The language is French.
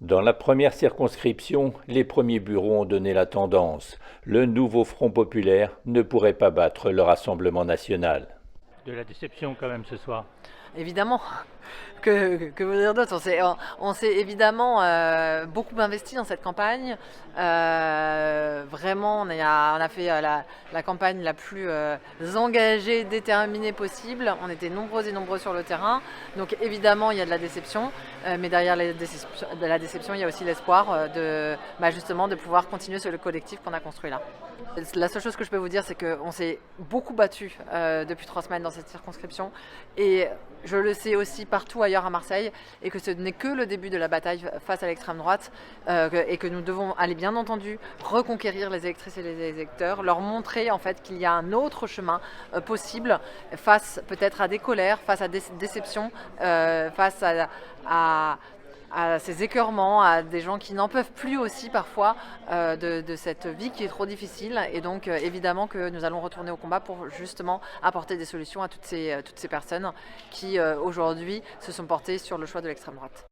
Dans la première circonscription, les premiers bureaux ont donné la tendance. Le nouveau Front populaire ne pourrait pas battre le Rassemblement national. De la déception quand même ce soir. Évidemment, que vous dire d'autre? On s'est évidemment beaucoup investi dans cette campagne. Vraiment, on a fait la campagne la plus engagée, déterminée possible. On était nombreux et nombreux sur le terrain. Donc évidemment, il y a de la déception. Mais derrière la déception, il y a aussi l'espoir justement de pouvoir continuer sur le collectif qu'on a construit là. La seule chose que je peux vous dire, c'est qu'on s'est beaucoup battu depuis 3 semaines dans cette circonscription. Et je le sais aussi partout ailleurs à Marseille, et que ce n'est que le début de la bataille face à l'extrême droite, et que nous devons aller bien entendu reconquérir les électrices et les électeurs, leur montrer en fait qu'il y a un autre chemin possible face peut-être à des colères, face à des déceptions, face à ces écœurements, à des gens qui n'en peuvent plus aussi parfois de cette vie qui est trop difficile. Et donc évidemment que nous allons retourner au combat pour justement apporter des solutions à toutes ces personnes qui aujourd'hui se sont portées sur le choix de l'extrême droite.